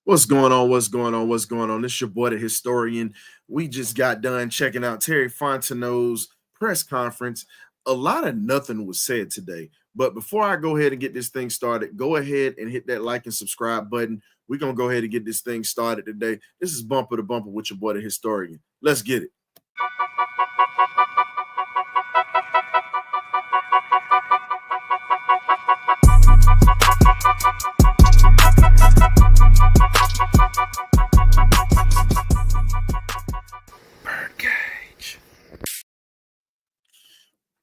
What's going on? What's going on? What's going on? It's your boy, the historian. We just got done checking out Terry Fontenot's press conference. A lot of nothing was said today. But before I go ahead and get this thing started, go ahead and hit that like and subscribe button. We're going to go ahead and get this thing started today. This is Bumper to Bumper with your boy, the historian. Let's get it. Birdcage.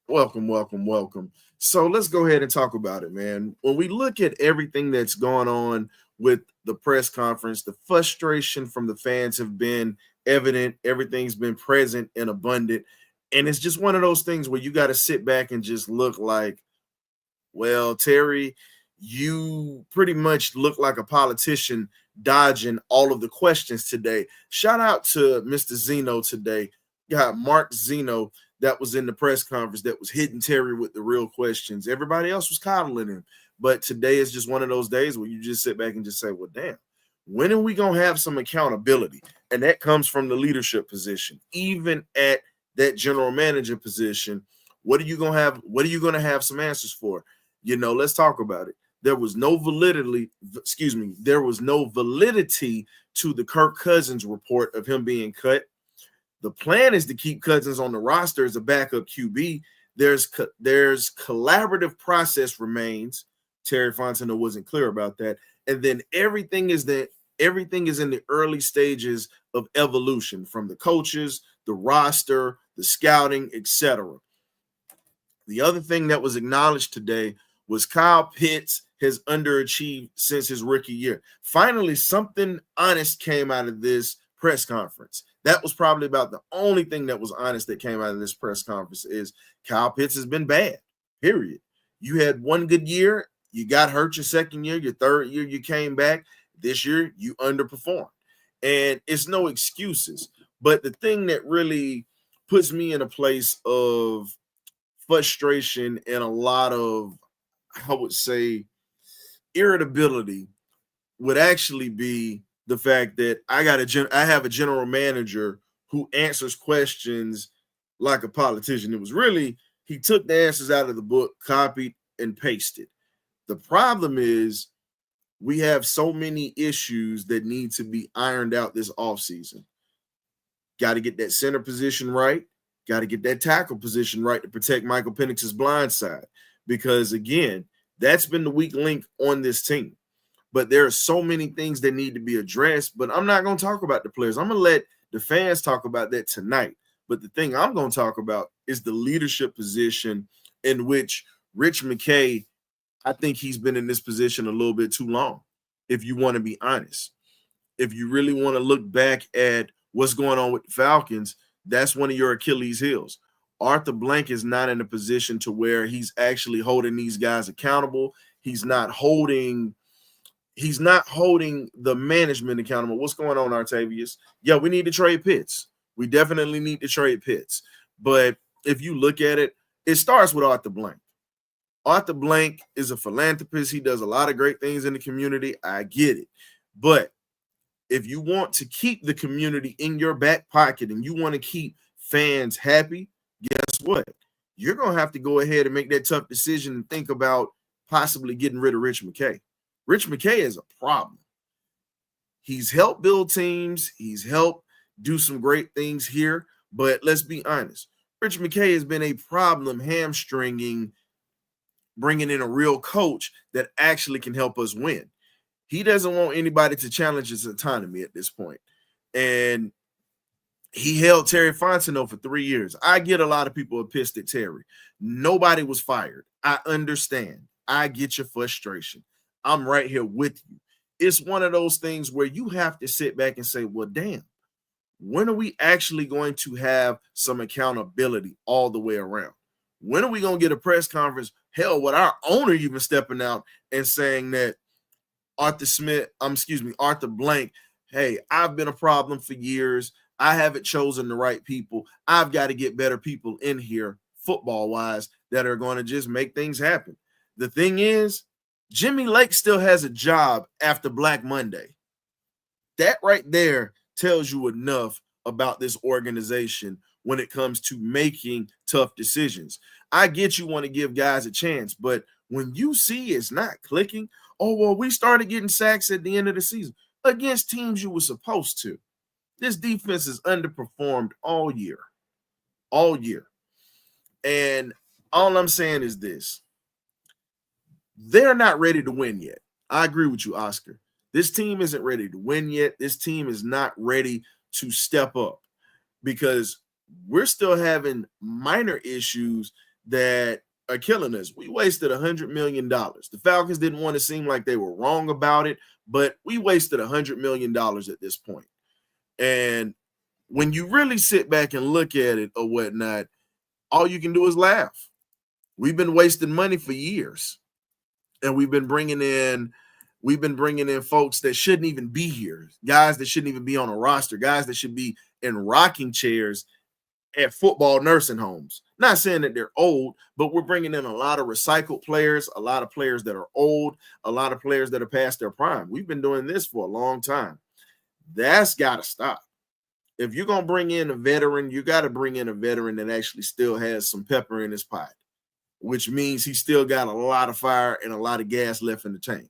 Welcome. So let's go ahead and talk about it, man. When we look at everything that's gone on with the press conference, the frustration from the fans have been evident. Everything's been present and abundant. And it's just one of those things where you got to sit back and just look like, well, Terry, you pretty much look like a politician dodging all of the questions today. Shout out to Mr. Zeno today. Got Mark Zeno that was in the press conference that was hitting Terry with the real questions. Everybody else was coddling him. But today is just one of those days where you just sit back and just say, well, damn, when are we going to have some accountability? And that comes from the leadership position. Even at that general manager position, what are you going to have? What are you going to have some answers for? Let's talk about it. There was no validity to the Kirk Cousins report of him being cut. The plan is to keep Cousins on the roster as a backup QB. There's collaborative process remains. Terry Fontenot wasn't clear about that. And then everything is in the early stages of evolution, from the coaches, the roster, the scouting, etc. The other thing that was acknowledged today was Kyle Pitts has underachieved since his rookie year. Finally, something honest came out of this press conference. That was probably about the only thing that was honest that came out of this press conference is Kyle Pitts has been bad, period. You had one good year. You got hurt your second year. Your third year, you came back. This year, you underperformed. And it's no excuses. But the thing that really puts me in a place of frustration and a lot of, I would say, irritability would actually be the fact that I have a general manager who answers questions like a politician. It was really, he took the answers out of the book, copied and pasted. The problem is we have so many issues that need to be ironed out this offseason. Got to get that center position right. Got to get that tackle position right to protect Michael Penix's blind side. Because, again, that's been the weak link on this team. But there are so many things that need to be addressed. But I'm not going to talk about the players. I'm going to let the fans talk about that tonight. But the thing I'm going to talk about is the leadership position in which Rich McKay, I think he's been in this position a little bit too long, if you want to be honest. If you really want to look back at what's going on with the Falcons, that's one of your Achilles heels. Arthur Blank is not in a position to where he's actually holding these guys accountable. He's not holding the management accountable. What's going on, Artavius? Yeah, we need to trade Pitts. We definitely need to trade Pitts. But if you look at it, it starts with Arthur Blank. Arthur Blank is a philanthropist. He does a lot of great things in the community. I get it. But if you want to keep the community in your back pocket and you want to keep fans happy, guess what? You're going to have to go ahead and make that tough decision and think about possibly getting rid of Rich McKay. Rich McKay is a problem. He's helped build teams. He's helped do some great things here. But let's be honest. Rich McKay has been a problem hamstringing, bringing in a real coach that actually can help us win. He doesn't want anybody to challenge his autonomy at this point. And he held Terry Fontenot for 3 years. I get a lot of people are pissed at Terry. Nobody was fired. I understand. I get your frustration. I'm right here with you. It's one of those things where you have to sit back and say, well, damn, when are we actually going to have some accountability all the way around? When are we going to get a press conference? Hell, with our owner even stepping out and saying that Arthur Blank, hey, I've been a problem for years. I haven't chosen the right people. I've got to get better people in here, football-wise, that are going to just make things happen. The thing is, Jimmy Lake still has a job after Black Monday. That right there tells you enough about this organization when it comes to making tough decisions. I get you want to give guys a chance, but when you see it's not clicking, oh, well, we started getting sacks at the end of the season against teams you were supposed to. This defense has underperformed all year. All year. And all I'm saying is this. They're not ready to win yet. I agree with you, Oscar. This team isn't ready to win yet. This team is not ready to step up because we're still having minor issues that are killing us. We wasted $100 million. The Falcons didn't want to seem like they were wrong about it, but we wasted $100 million at this point. And when you really sit back and look at it or whatnot, all you can do is laugh. We've been wasting money for years, and we've been bringing in folks that shouldn't even be here, guys that shouldn't even be on a roster, guys that should be in rocking chairs at football nursing homes. Not saying that they're old, but we're bringing in a lot of recycled players, a lot of players that are old, a lot of players that are past their prime. We've been doing this for a long time. That's got to stop. If you're going to bring in a veteran, you got to bring in a veteran that actually still has some pepper in his pot, which means he still got a lot of fire and a lot of gas left in the tank.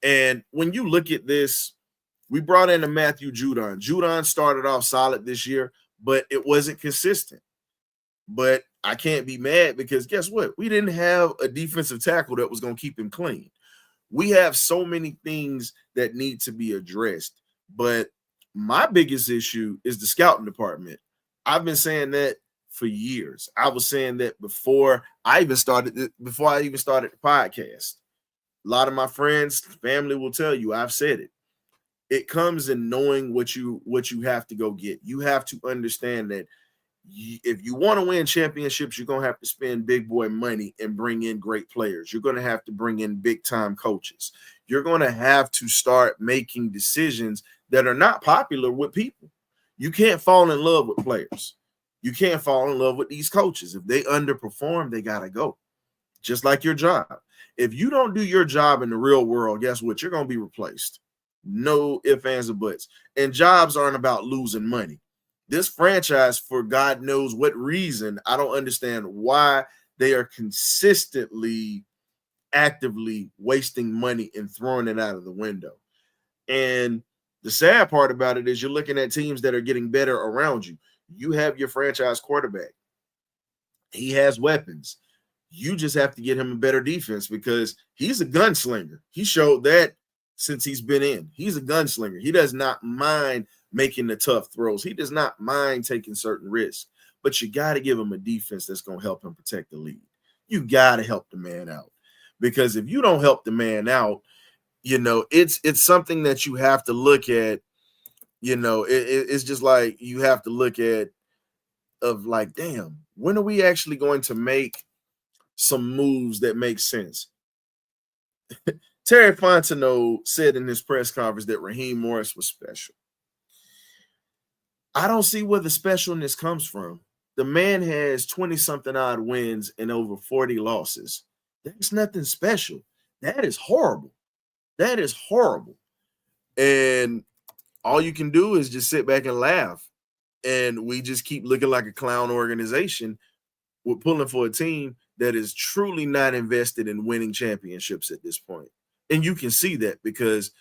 And when you look at this, we brought in a Matthew Judon. Judon started off solid this year, but it wasn't consistent. But I can't be mad because guess what? We didn't have a defensive tackle that was going to keep him clean. We have so many things that need to be addressed. But my biggest issue is the scouting department. I've been saying that for years. I was saying that before I even started the podcast. A lot of my friends, family will tell you I've said it. It comes in knowing what you have to go get. You have to understand that if you want to win championships, you're going to have to spend big boy money and bring in great players. You're going to have to bring in big time coaches. You're going to have to start making decisions that are not popular with people. You can't fall in love with players. You can't fall in love with these coaches. If they underperform, they got to go. Just like your job. If you don't do your job in the real world, guess what? You're going to be replaced. No ifs, ands, or buts. And jobs aren't about losing money. This franchise, for God knows what reason, I don't understand why they are consistently, actively wasting money and throwing it out of the window. And the sad part about it is you're looking at teams that are getting better around you. You have your franchise quarterback. He has weapons. You just have to get him a better defense because he's a gunslinger. He showed that since he's been in. He's a gunslinger. He does not mind making the tough throws. He does not mind taking certain risks. But you got to give him a defense that's going to help him protect the lead. You got to help the man out. Because if you don't help the man out, you know, it's something that you have to look at. You know, it's just like you have to look at of like, damn, when are we actually going to make some moves that make sense? Terry Fontenot said in his press conference that Raheem Morris was special. I don't see where the specialness comes from. The man has 20-something odd wins and over 40 losses. That's nothing special. That is horrible. That is horrible. And all you can do is just sit back and laugh. And we just keep looking like a clown organization. We're pulling for a team that is truly not invested in winning championships at this point. And you can see that because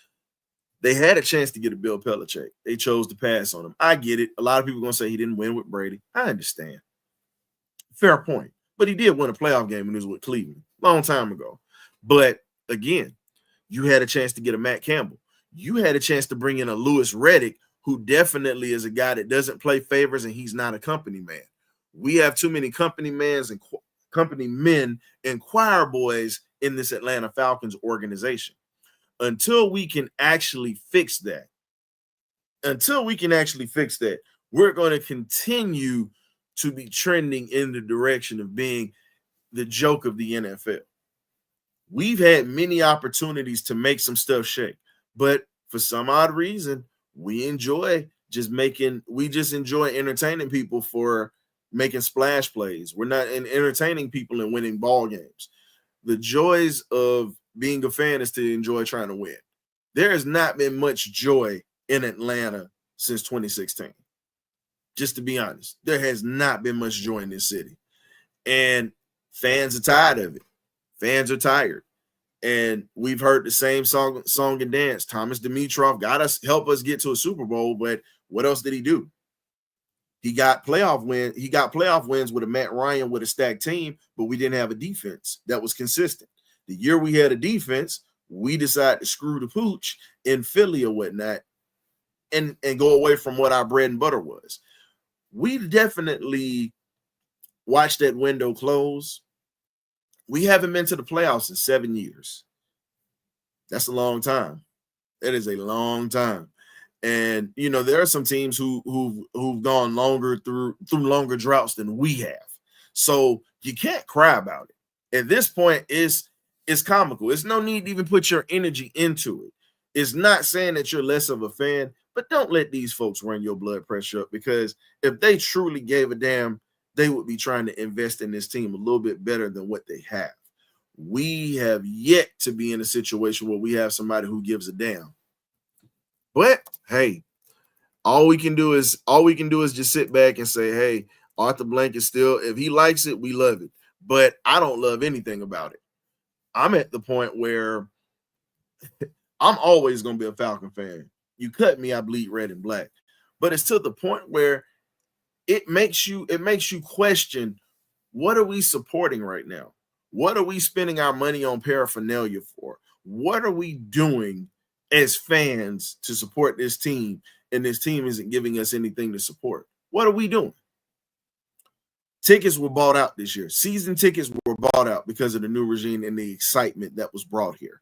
they had a chance to get a Bill Belichick. They chose to pass on him. I get it. A lot of people are going to say he didn't win with Brady. I understand. Fair point. But he did win a playoff game when he was with Cleveland a long time ago. But again, you had a chance to get a Matt Campbell. You had a chance to bring in a Louis Riddick, who definitely is a guy that doesn't play favors and he's not a company man. We have too many company men and choir boys in this Atlanta Falcons organization. Until we can actually fix that, we're going to continue to be trending in the direction of being the joke of the NFL. We've had many opportunities to make some stuff shake, but for some odd reason, we just enjoy entertaining people for making splash plays. We're not entertaining people and winning ball games. The joys of being a fan is to enjoy trying to win. There has not been much joy in Atlanta since 2016. Just to be honest, there has not been much joy in this city. And fans are tired of it. Fans are tired. And we've heard the same song and dance. Thomas Dimitrov got us, help us get to a Super Bowl, but what else did he do? He got playoff wins with a Matt Ryan with a stacked team, but we didn't have a defense that was consistent. The year we had a defense, we decided to screw the pooch in Philly or whatnot and go away from what our bread and butter was. We definitely watched that window close. We haven't been to the playoffs in 7 years. That's a long time. That is a long time. And there are some teams who've gone longer through longer droughts than we have. So you can't cry about it. At this point, it's comical. It's no need to even put your energy into it. It's not saying that you're less of a fan, but don't let these folks run your blood pressure up, because if they truly gave a damn, they would be trying to invest in this team a little bit better than what they have. We have yet to be in a situation where we have somebody who gives a damn. But hey, all we can do is just sit back and say, hey, Arthur Blank is still, if he likes it, we love it. But I don't love anything about it. I'm at the point where I'm always going to be a Falcon fan. You cut me, I bleed red and black. But it's to the point where it makes you question, what are we supporting right now? What are we spending our money on paraphernalia for? What are we doing as fans to support this team, and this team isn't giving us anything to support? What are we doing? Tickets were bought out this year. Season tickets were bought out because of the new regime and the excitement that was brought here.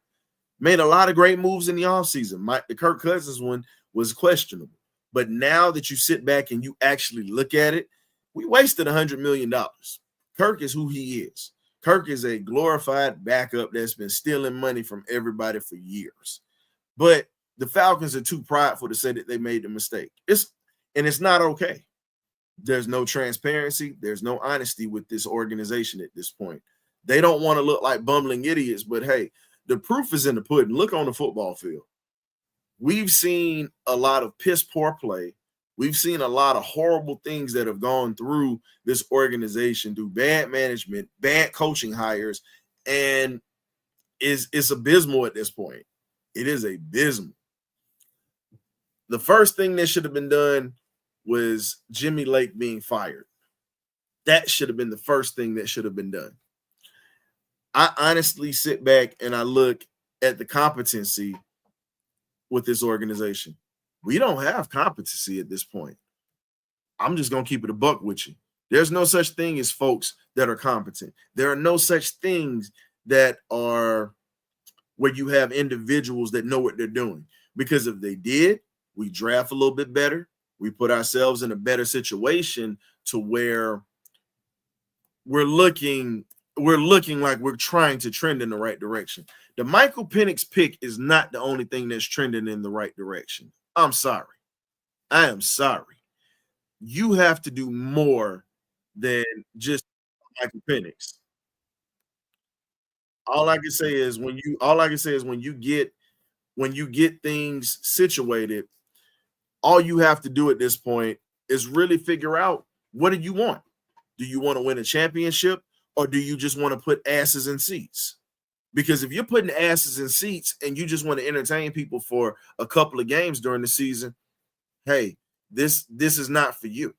Made a lot of great moves in the offseason. The Kirk Cousins one was questionable. But now that you sit back and you actually look at it, we wasted $100 million. Kirk is who he is. Kirk is a glorified backup that's been stealing money from everybody for years. But the Falcons are too prideful to say that they made the mistake. It's not okay. There's no transparency. There's no honesty with this organization at this point. They don't want to look like bumbling idiots, but hey, the proof is in the pudding. Look on the football field. We've seen a lot of piss poor play. We've seen a lot of horrible things that have gone through this organization, through bad management, bad coaching hires, and it's abysmal at this point. It is abysmal. The first thing that should have been done was Jimmy Lake being fired. That should have been the first thing that should have been done. I honestly sit back and I look at the competency with this organization. We don't have competency at this point. I'm just going to keep it a buck with you. There's no such thing as folks that are competent. There are no such things that are where you have individuals that know what they're doing. Because if they did, we draft a little bit better. We put ourselves in a better situation to where we're looking like we're trying to trend in the right direction. The Michael Penix pick is not the only thing that's trending in the right direction. I'm sorry. I am sorry. You have to do more than just Michael Penix. All I can say is when you get things situated, all you have to do at this point is really figure out, what do you want? Do you want to win a championship, or do you just want to put asses in seats? Because if you're putting asses in seats and you just want to entertain people for a couple of games during the season, hey, this is not for you.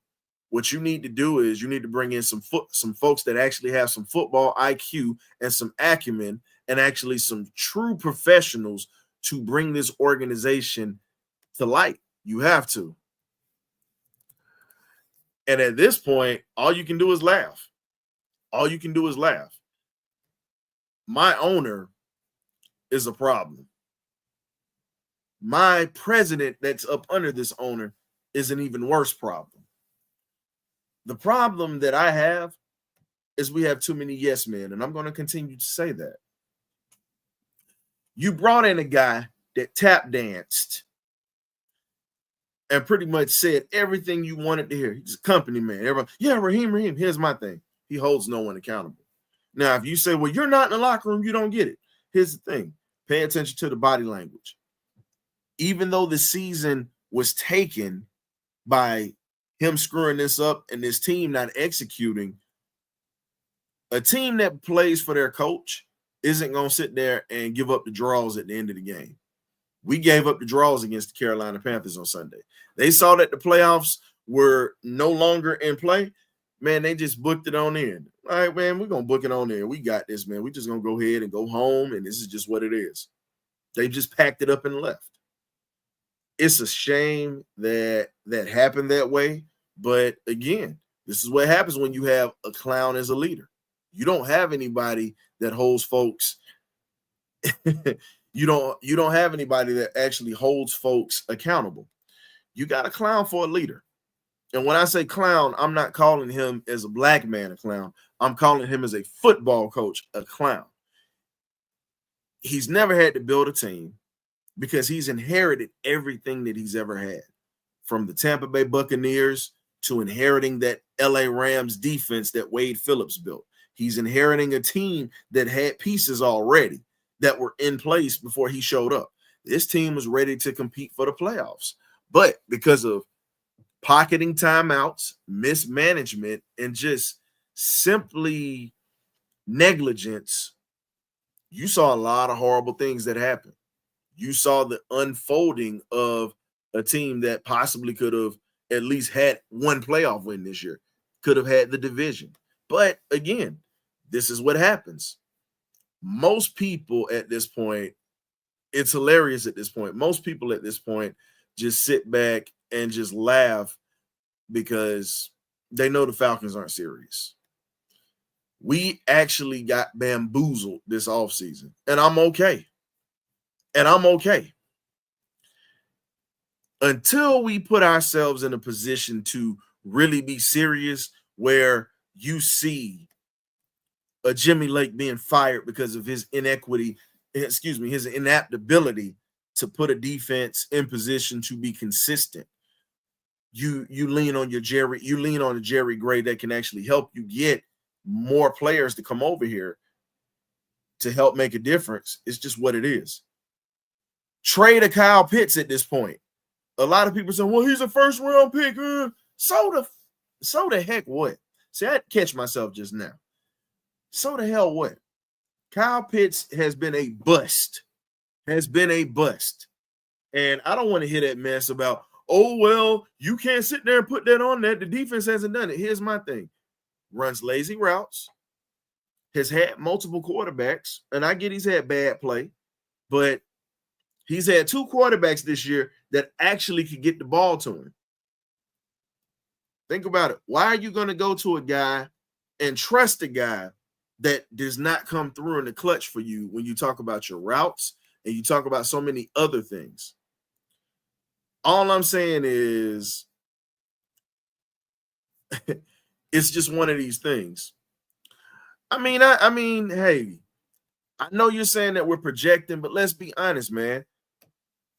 What you need to do is you need to bring in some folks that actually have some football IQ and some acumen, and actually some true professionals to bring this organization to light. You have to. And at this point, all you can do is laugh. All you can do is laugh. My owner is a problem. My president that's up under this owner is an even worse problem. The problem that I have is we have too many yes men, and I'm going to continue to say that. You brought in a guy that tap danced and pretty much said everything you wanted to hear. He's a company man. Everybody, yeah, Raheem. Here's my thing. He holds no one accountable. Now, if you say, well, you're not in the locker room, you don't get it. Here's the thing. Pay attention to the body language. Even though the season was taken by him screwing this up and this team not executing. A team that plays for their coach isn't going to sit there and give up the draws at the end of the game. We gave up the draws against the Carolina Panthers on Sunday. They saw that the playoffs were no longer in play. Man, they just booked it on in. All right, man, we're going to book it on there. We got this, man. We're just going to go ahead and go home, and this is just what it is. They just packed it up and left. It's a shame that that happened that way. But again, this is what happens when you have a clown as a leader. You don't have anybody that holds folks. you don't have anybody that actually holds folks accountable. You got a clown for a leader. And when I say clown, I'm not calling him as a black man a clown. I'm calling him as a football coach a clown. He's never had to build a team because he's inherited everything that he's ever had, from the Tampa Bay Buccaneers to inheriting that LA Rams defense that Wade Phillips built. He's inheriting a team that had pieces already that were in place before he showed up. This team was ready to compete for the playoffs. But because of pocketing timeouts, mismanagement, and just simply negligence, you saw a lot of horrible things that happened. You saw the unfolding of a team that possibly could have at least had one playoff win this year, could have had the division. But again, this is what happens. Most people at this point, it's hilarious at this point. Most people at this point just sit back and just laugh because they know the Falcons aren't serious. We actually got bamboozled this offseason, and I'm okay. Until we put ourselves in a position to really be serious, where you see a Jimmy Lake being fired because of his his inaptability to put a defense in position to be consistent. You lean on a Jerry Gray that can actually help you get more players to come over here to help make a difference. It's just what it is. Trade a Kyle Pitts at this point. A lot of people say, well, he's a first round pick. So the heck what? See, I catch myself just now. So the hell what? Kyle Pitts has been a bust. And I don't want to hear that mess about, oh, well, you can't sit there and put that on there. The defense hasn't done it. Here's my thing. Runs lazy routes, has had multiple quarterbacks, and I get he's had bad play, but he's had two quarterbacks this year that actually could get the ball to him. Think about it. Why are you going to go to a guy and trust a guy that does not come through in the clutch for you when you talk about your routes and you talk about so many other things? All I'm saying is it's just one of these things. I mean, hey, I know you're saying that we're projecting, but let's be honest, man.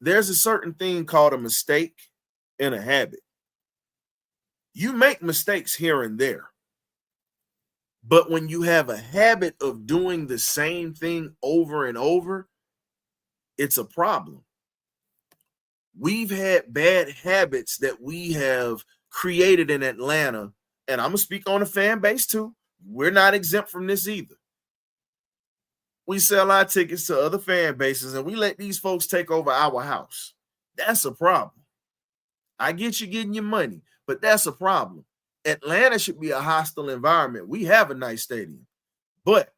There's a certain thing called a mistake and a habit. You make mistakes here and there. But when you have a habit of doing the same thing over and over, it's a problem. We've had bad habits that we have created in Atlanta, and I'm going to speak on the fan base too. We're not exempt from this either. We sell our tickets to other fan bases, and we let these folks take over our house. That's a problem. I get you getting your money, but that's a problem. Atlanta should be a hostile environment. We have a nice stadium, but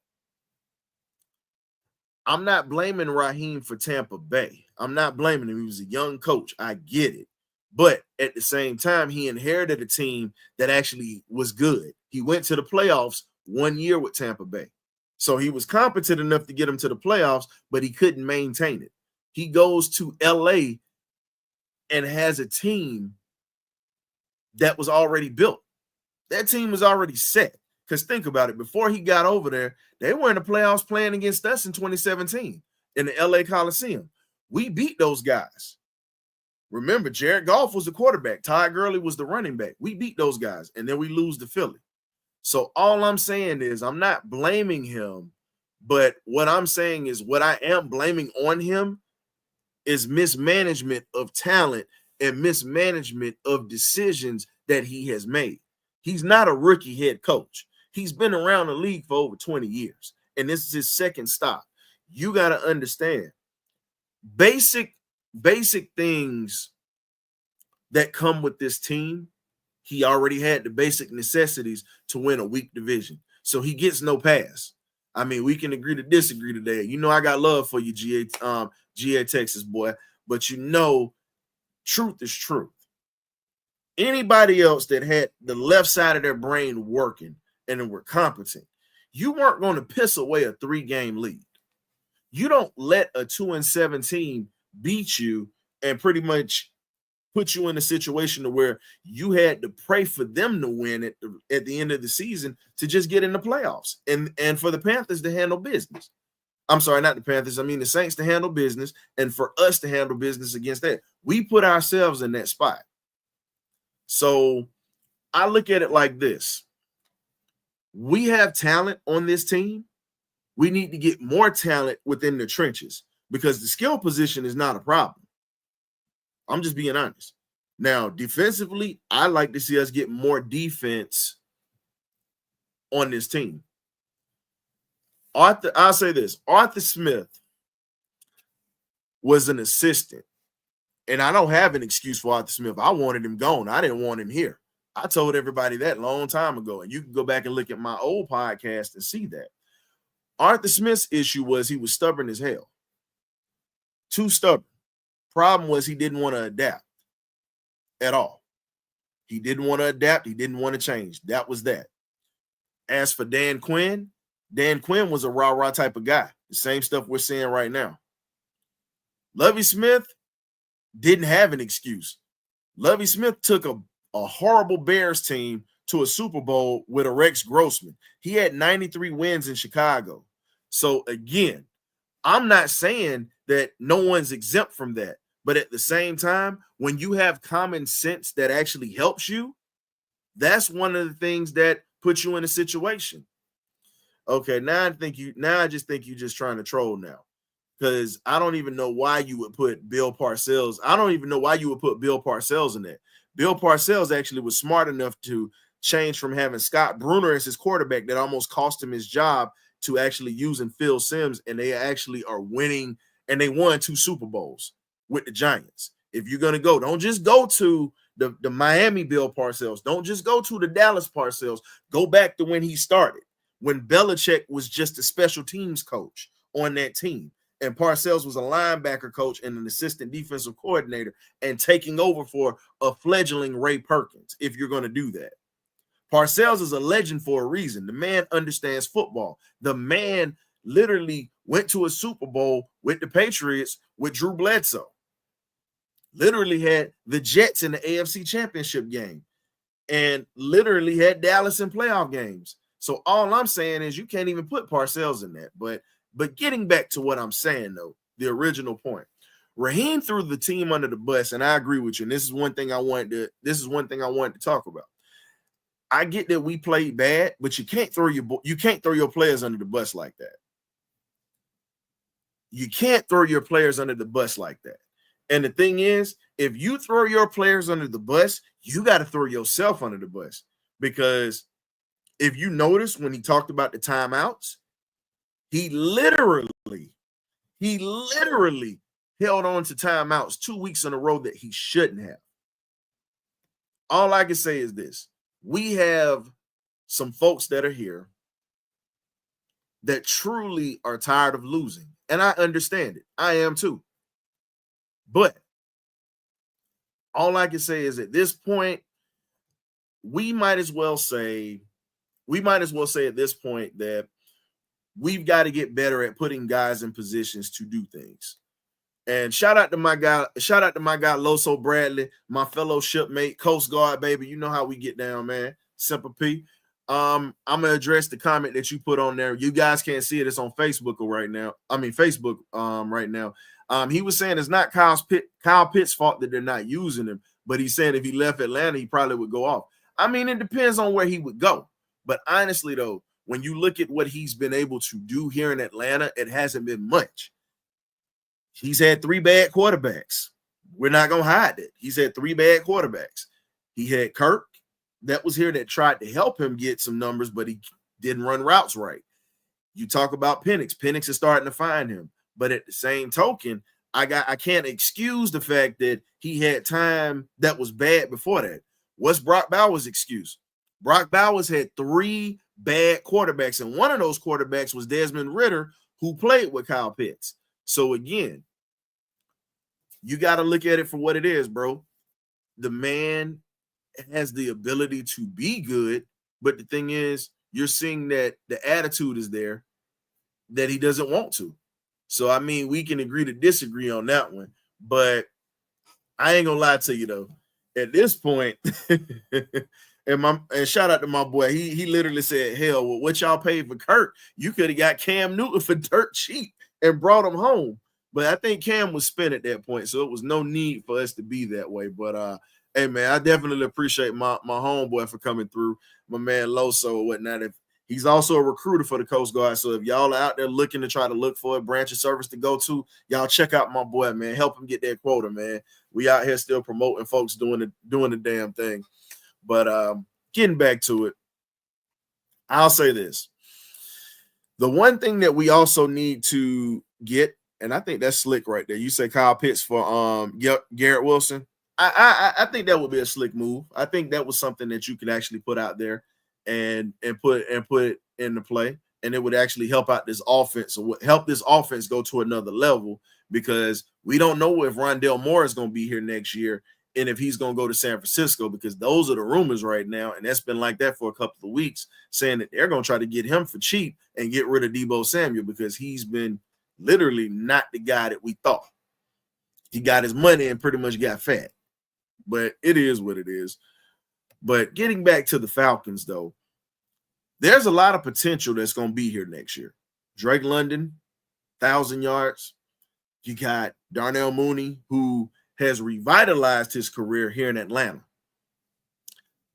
I'm not blaming Raheem for Tampa Bay. I'm not blaming him. He was a young coach. I get it. But at the same time, he inherited a team that actually was good. He went to the playoffs 1 year with Tampa Bay. So he was competent enough to get him to the playoffs, but he couldn't maintain it. He goes to LA and has a team that was already built. That team was already set. Because think about it. Before he got over there, they were in the playoffs playing against us in 2017 in the LA Coliseum. We beat those guys. Remember, Jared Goff was the quarterback. Todd Gurley was the running back. We beat those guys, and then we lose to Philly. So all I'm saying is I'm not blaming him, but what I'm saying is what I am blaming on him is mismanagement of talent and mismanagement of decisions that he has made. He's not a rookie head coach. He's been around the league for over 20 years, and this is his second stop. You got to understand basic things that come with this team. He already had the basic necessities to win a weak division, so he gets no pass. I mean, we can agree to disagree today. You know, I got love for you, GA Texas boy, but you know, truth is truth. Anybody else that had the left side of their brain working and were competent, you weren't going to piss away a 3-game lead. You don't let a 2-7 team beat you and pretty much put you in a situation to where you had to pray for them to win at the end of the season to just get in the playoffs and for the Panthers to handle business. I'm sorry, not the Panthers. I mean the Saints to handle business and for us to handle business against that. We put ourselves in that spot. So I look at it like this. We have talent on this team. We need to get more talent within the trenches because the skill position is not a problem. I'm just being honest. Now, defensively, I like to see us get more defense on this team. I'll say this. Arthur Smith was an assistant. And I don't have an excuse for Arthur Smith. I wanted him gone. I didn't want him here. I told everybody that a long time ago. And you can go back and look at my old podcast and see that. Arthur Smith's issue was he was stubborn as hell. Too stubborn. Problem was he didn't want to adapt at all. He didn't want to adapt. He didn't want to change. That was that. As for Dan Quinn was a rah-rah type of guy. The same stuff we're seeing right now. Lovie Smith didn't have an excuse. Lovie Smith took a horrible Bears team to a Super Bowl with a Rex Grossman. He had 93 wins in Chicago. So again, I'm not saying that no one's exempt from that. But at the same time, when you have common sense that actually helps you, that's one of the things that puts you in a situation. Okay, now I just think you're just trying to troll now. Because I don't even know why you would put Bill Parcells. I don't even know why you would put Bill Parcells in that. Bill Parcells actually was smart enough to change from having Scott Bruner as his quarterback that almost cost him his job to actually using Phil Simms, and they actually are winning, and they won 2 Super Bowls with the Giants. If you're going to go, don't just go to the Miami Bill Parcells. Don't just go to the Dallas Parcells. Go back to when he started, when Belichick was just a special teams coach on that team. And Parcells was a linebacker coach and an assistant defensive coordinator and taking over for a fledgling Ray Perkins, if you're going to do that. Parcells is a legend for a reason. The man understands football. The man literally went to a Super Bowl with the Patriots with Drew Bledsoe. Literally had the Jets in the AFC Championship game and literally had Dallas in playoff games. So all I'm saying is you can't even put Parcells in that. But getting back to what I'm saying, though, the original point, Raheem threw the team under the bus, and I agree with you. And this is one thing I wanted to talk about. I get that we played bad, but you can't throw your players under the bus like that. You can't throw your players under the bus like that. And the thing is, if you throw your players under the bus, you got to throw yourself under the bus. Because if you notice when he talked about the timeouts, he literally held on to timeouts 2 weeks in a row that he shouldn't have. All I can say is this. We have some folks that are here that truly are tired of losing. And I understand it. I am too. But all I can say is at this point, we might as well say at this point that we've got to get better at putting guys in positions to do things. And shout out to my guy Loso Bradley, my fellow shipmate, Coast Guard, baby. You know how we get down, man. Simple P. I'm gonna address the comment that you put on there. You guys can't see it. It's on Facebook right now. Right now. He was saying it's not Kyle Pitts' fault that they're not using him, but he's saying if he left Atlanta, he probably would go off. I mean, it depends on where he would go. But honestly, though, when you look at what he's been able to do here in Atlanta, it hasn't been much. He's had 3 bad quarterbacks. We're not going to hide it. He's had 3 bad quarterbacks. He had Kirk that was here that tried to help him get some numbers, but he didn't run routes right. You talk about Penix. Penix is starting to find him. But at the same token, I can't excuse the fact that he had time that was bad before that. What's Brock Bowers' excuse? Brock Bowers had 3 bad quarterbacks, and one of those quarterbacks was Desmond Ridder, who played with Kyle Pitts. So again, you got to look at it for what it is, bro. The man has the ability to be good, but the thing is, you're seeing that the attitude is there that he doesn't want to. So, I mean, we can agree to disagree on that one, but I ain't gonna lie to you though. At this point, and shout out to my boy, he literally said, "Hell, with what y'all paid for Kirk, you could have got Cam Newton for dirt cheap and brought him home." But I think Cam was spent at that point, so it was no need for us to be that way. But hey man, I definitely appreciate my homeboy for coming through, my man Loso or whatnot. If he's also a recruiter for the Coast Guard. So if y'all are out there looking to try to look for a branch of service to go to, y'all check out my boy, man. Help him get that quota, man. We out here still promoting folks doing the damn thing. But getting back to it, I'll say this. The one thing that we also need to get, and I think that's slick right there. You say Kyle Pitts for Garrett Wilson. I think that would be a slick move. I think that was something that you could actually put out there and put it into play, and it would actually help out this offense or help this offense go to another level, because we don't know if Rondale Moore is going to be here next year and if he's going to go to San Francisco, because those are the rumors right now, and that's been like that for a couple of weeks, saying that they're going to try to get him for cheap and get rid of Deebo Samuel because he's been literally not the guy that we thought. He got his money and pretty much got fat, but it is what it is. But getting back to the Falcons, though, there's a lot of potential that's going to be here next year. Drake London, 1,000 yards. You got Darnell Mooney, who has revitalized his career here in Atlanta.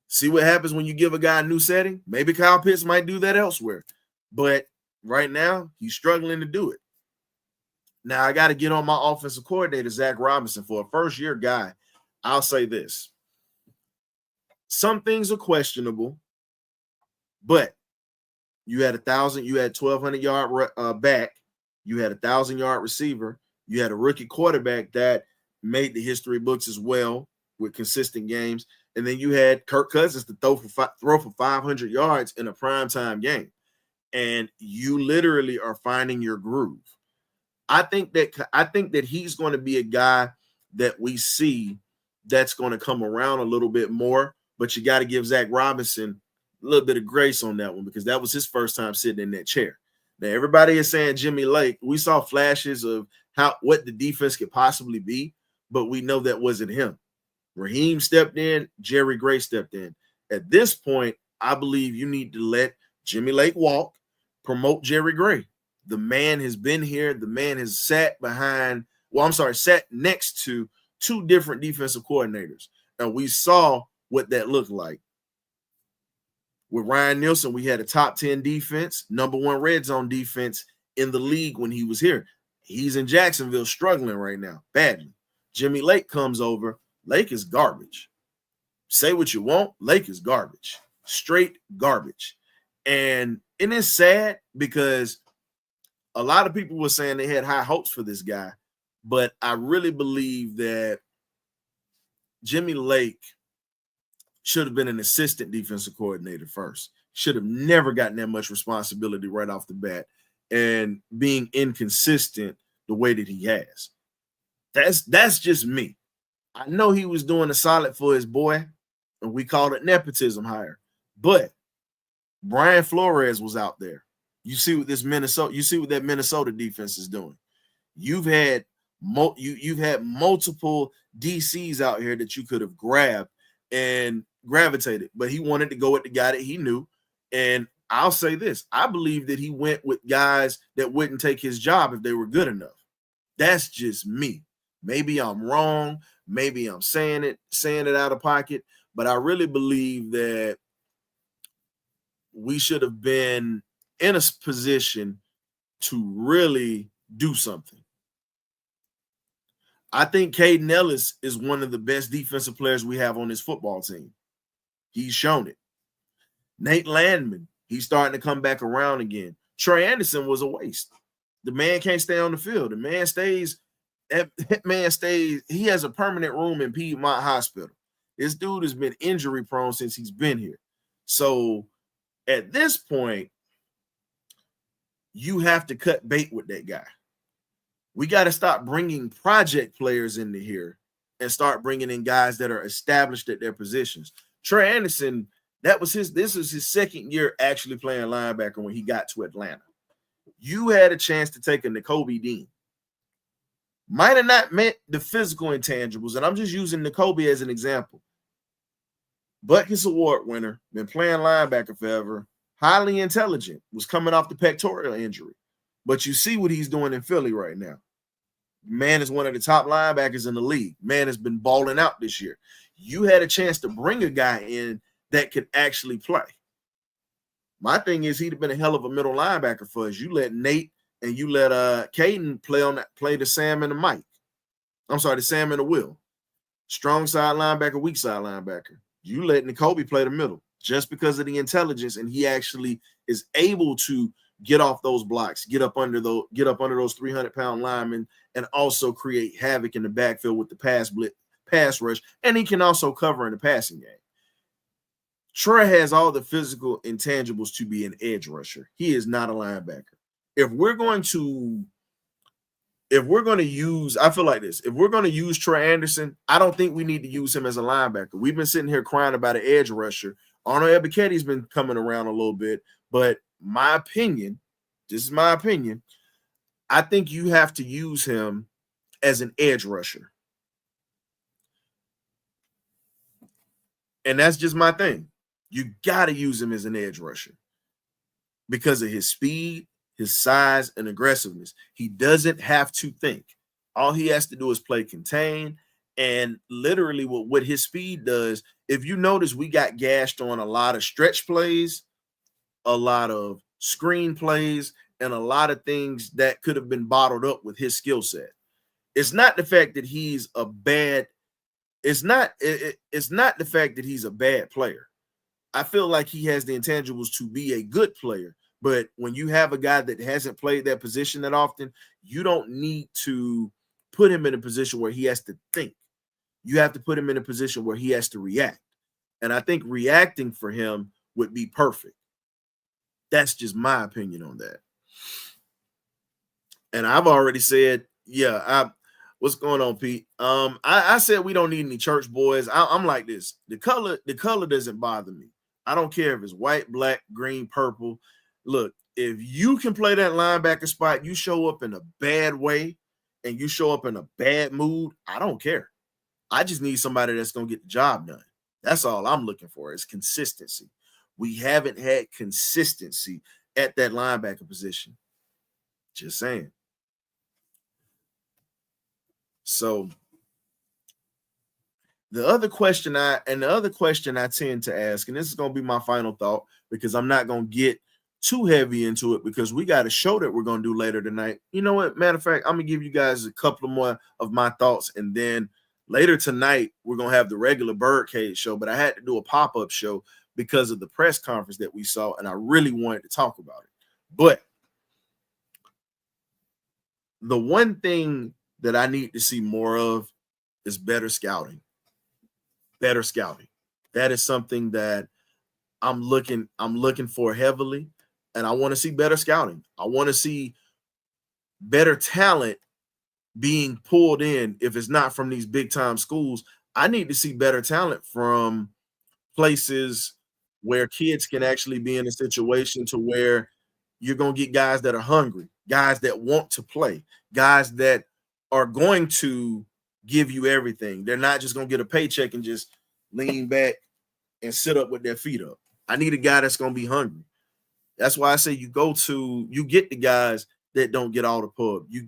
See what happens when you give a guy a new setting? Maybe Kyle Pitts might do that elsewhere. But right now, he's struggling to do it. Now, I got to get on my offensive coordinator, Zach Robinson. For a first-year guy, I'll say this. Some things are questionable, but you had 1,200 yard back, you had 1,000-yard receiver, you had a rookie quarterback that made the history books as well with consistent games, and then you had Kirk Cousins to throw for 500 yards in a primetime game, and you literally are finding your groove. I think that he's going to be a guy that we see that's going to come around a little bit more. But you got to give Zach Robinson a little bit of grace on that one, because that was his first time sitting in that chair. Now, everybody is saying Jimmy Lake. We saw flashes of what the defense could possibly be, but we know that wasn't him. Raheem stepped in. Jerry Gray stepped in. At this point, I believe you need to let Jimmy Lake walk, promote Jerry Gray. The man has been here. The man has sat next to 2 different defensive coordinators. And we saw what that looked like. With Ryan Nielsen, we had a top 10 defense, number 1 red zone defense in the league when he was here. He's in Jacksonville struggling right now, badly. Jimmy Lake comes over. Lake is garbage. Say what you want, Lake is garbage. Straight garbage. And it is sad because a lot of people were saying they had high hopes for this guy, but I really believe that Jimmy Lake should have been an assistant defensive coordinator first. Should have never gotten that much responsibility right off the bat, and being inconsistent the way that he has. That's just me. I know he was doing a solid for his boy, and we called it nepotism hire. But Brian Flores was out there. You see what that Minnesota defense is doing. You've had multiple DCs out here that you could have grabbed and gravitated, but he wanted to go with the guy that he knew. And I'll say this, I believe that he went with guys that wouldn't take his job if they were good enough. That's just me. Maybe I'm wrong. Maybe I'm saying it out of pocket, but I really believe that we should have been in a position to really do something. I think Caden Ellis is one of the best defensive players we have on this football team. He's shown it. Nate Landman, he's starting to come back around again. Trey Anderson was a waste. The man can't stay on the field. The man stays. That man stays. He has a permanent room in Piedmont Hospital. This dude has been injury prone since he's been here. So at this point, you have to cut bait with that guy. We got to stop bringing project players into here and start bringing in guys that are established at their positions. Trey Anderson, this was his second year actually playing linebacker when he got to Atlanta. You had a chance to take a N'Kobe Dean. Might have not met the physical intangibles, and I'm just using N'Kobe as an example. Butkus Award winner, been playing linebacker forever, highly intelligent, was coming off the pectoral injury. But you see what he's doing in Philly right now. Man is one of the top linebackers in the league. Man has been balling out this year. You had a chance to bring a guy in that could actually play. My thing is he'd have been a hell of a middle linebacker for us. You let Nate and you let Caden play the Sam and the Mike. I'm sorry, the Sam and the Will. Strong side linebacker, weak side linebacker. You let N'Kobe play the middle just because of the intelligence, and he actually is able to get off those blocks, get up under those 300-pound linemen, and also create havoc in the backfield with the pass rush, and he can also cover in the passing game. Trey has all the physical intangibles to be an edge rusher. He is not a linebacker. If we're going to use, I feel like this. If we're going to use Trey Anderson, I don't think we need to use him as a linebacker. We've been sitting here crying about an edge rusher. Arnold Ebiketti's been coming around a little bit, but my opinion, this is my opinion, I think you have to use him as an edge rusher. And that's just my thing. You got to use him as an edge rusher because of his speed, his size, and aggressiveness. He doesn't have to think. All he has to do is play contain. And literally what his speed does, if you notice, we got gashed on a lot of stretch plays, a lot of screen plays, and a lot of things that could have been bottled up with his skill set. It's not the fact that he's a bad, it's not the fact that he's a bad player. I feel like he has the intangibles to be a good player. But when you have a guy that hasn't played that position that often, you don't need to put him in a position where he has to think. You have to put him in a position where he has to react. And I think reacting for him would be perfect. That's just my opinion on that. And I've already said, what's going on, Pete? I said we don't need any church boys. I'm like this. The color doesn't bother me. I don't care if it's white, black, green, purple. Look, if you can play that linebacker spot, you show up in a bad way and you show up in a bad mood, I don't care. I just need somebody that's going to get the job done. That's all I'm looking for is consistency. We haven't had consistency at that linebacker position. Just saying. So the other question I tend to ask, and this is going to be my final thought because I'm not going to get too heavy into it because we got a show that we're going to do later tonight. You know what? Matter of fact, I'm going to give you guys a couple more of my thoughts, and then later tonight, we're going to have the regular Birdcage show, but I had to do a pop-up show because of the press conference that we saw, and I really wanted to talk about it. But the one thing that I need to see more of is better scouting. Better scouting. That is something that I'm looking for heavily, and I want to see better scouting. I want to see better talent being pulled in. If it's not from these big time schools, I need to see better talent from places where kids can actually be in a situation to where you're going to get guys that are hungry, guys that want to play, guys that are going to give you everything. They're not just going to get a paycheck and just lean back and sit up with their feet up. I need a guy that's going to be hungry. That's why I say you get the guys that don't get all the pub. You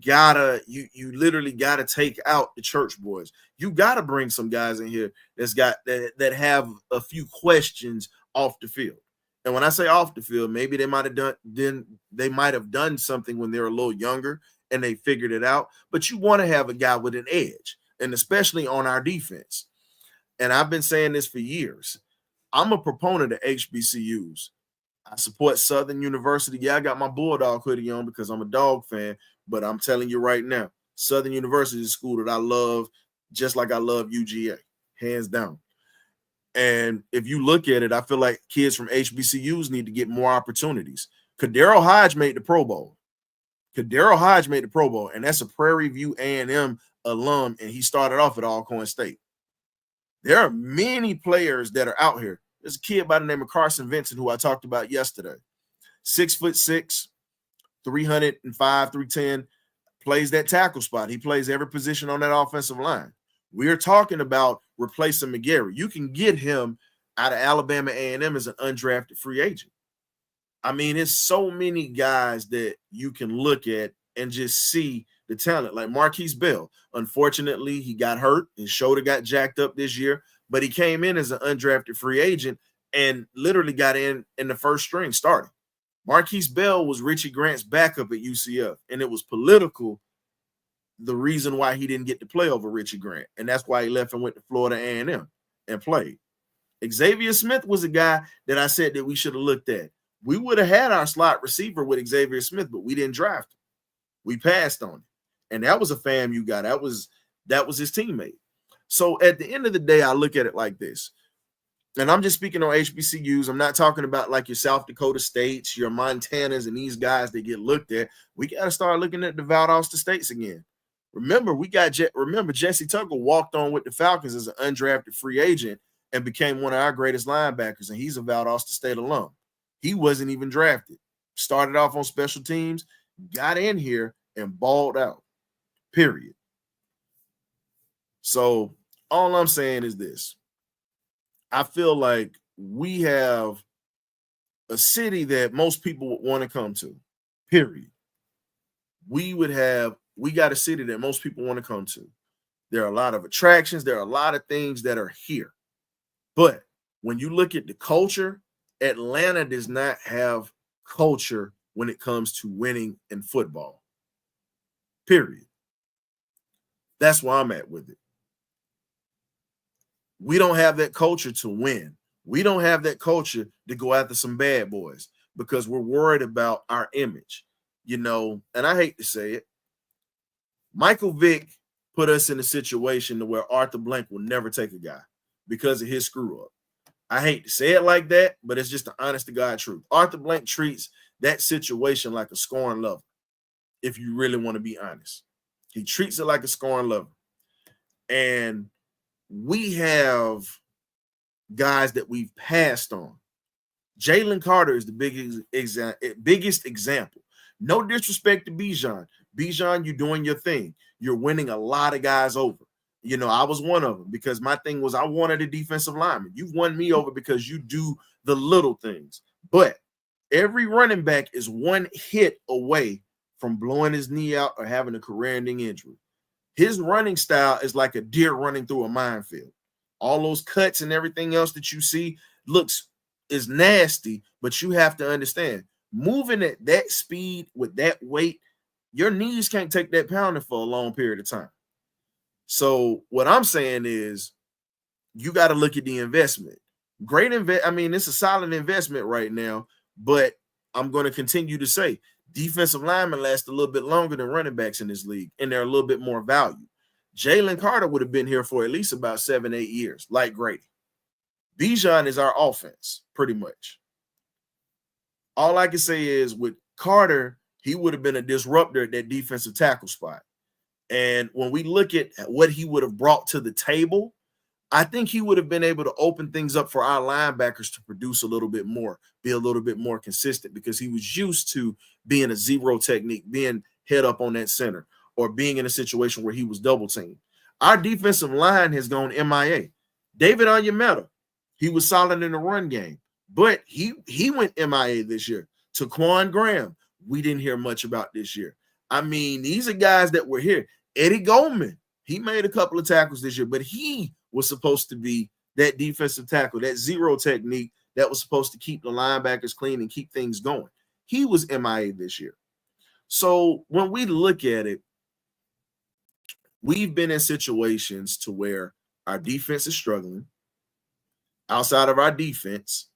literally gotta take out the church boys. You gotta bring some guys in here that have a few questions off the field. And when I say off the field, maybe they might have done something when they were a little younger and they figured it out. But you want to have a guy with an edge, and especially on our defense. And I've been saying this for years. I'm a proponent of HBCUs. I support Southern University. Yeah, I got my Bulldog hoodie on because I'm a dog fan, but I'm telling you right now, Southern University is a school that I love just like I love UGA, hands down. And if you look at it, I feel like kids from HBCUs need to get more opportunities. Kadero Hodge made the Pro Bowl. And that's a Prairie View A&M alum, and he started off at Alcorn State. There are many players that are out here. There's a kid by the name of Carson Vincent who I talked about yesterday. 6'6", 305, 310, plays that tackle spot. He plays every position on that offensive line. We're talking about replacing McGarry. You can get him out of Alabama A&M as an undrafted free agent. I mean, it's so many guys that you can look at and just see the talent. Like Marquise Bell. Unfortunately, he got hurt. His shoulder got jacked up this year, but he came in as an undrafted free agent and literally got in the first string starting. Marquise Bell was Richie Grant's backup at UCF, and it was political, the reason why he didn't get to play over Richie Grant, and that's why he left and went to Florida A&M and played. Xavier Smith was a guy that I said that we should have looked at. We would have had our slot receiver with Xavier Smith, but we didn't draft him. We passed on him. And that was a FAMU guy. That was his teammate. So at the end of the day, I look at it like this. And I'm just speaking on HBCUs. I'm not talking about like your South Dakota States, your Montanas, and these guys that get looked at. We got to start looking at the Valdosta States again. Remember, Jesse Tucker walked on with the Falcons as an undrafted free agent and became one of our greatest linebackers, and he's a Valdosta State alum. He wasn't even drafted. Started off on special teams, got in here, and balled out, period. So all I'm saying is this. I feel like we have a city that most people would want to come to, period. We got a city that most people want to come to. There are a lot of attractions. There are a lot of things that are here. But when you look at the culture, Atlanta does not have culture when it comes to winning in football. Period. That's where I'm at with it. We don't have that culture to win. We don't have that culture to go after some bad boys because we're worried about our image, and I hate to say it. Michael Vick put us in a situation where Arthur Blank will never take a guy because of his screw up. I hate to say it like that, but it's just the honest to God truth. Arthur Blank treats that situation like a scoring lover, if you really want to be honest. He treats it like a scoring lover. And we have guys that we've passed on. Jalen Carter is the biggest example. No disrespect to Bijan. Bijan, you're doing your thing. You're winning a lot of guys over. I was one of them because my thing was I wanted a defensive lineman. You've won me over because you do the little things. But every running back is one hit away from blowing his knee out or having a career-ending injury. His running style is like a deer running through a minefield. All those cuts and everything else that you see is nasty, but you have to understand, moving at that speed with that weight, your knees can't take that pounding for a long period of time. So what I'm saying is you got to look at the investment. It's a solid investment right now, but I'm going to continue to say defensive linemen last a little bit longer than running backs in this league, and they're a little bit more value. Jalen Carter would have been here for at least about 7-8 years, like Grady. Bijan is our offense, pretty much. All I can say is with Carter, he would have been a disruptor at that defensive tackle spot. And when we look at what he would have brought to the table, I think he would have been able to open things up for our linebackers to produce a little bit more, be a little bit more consistent because he was used to being a zero technique, being head up on that center, or being in a situation where he was double teamed. Our defensive line has gone MIA. David Onyemata, he was solid in the run game, but he went MIA this year. Taquan Graham, we didn't hear much about this year. I mean, these are guys that were here. Eddie Goldman, he made a couple of tackles this year, but he was supposed to be that defensive tackle, that zero technique that was supposed to keep the linebackers clean and keep things going. He was MIA this year. So when we look at it, we've been in situations to where our defense is struggling. Outside of our defense,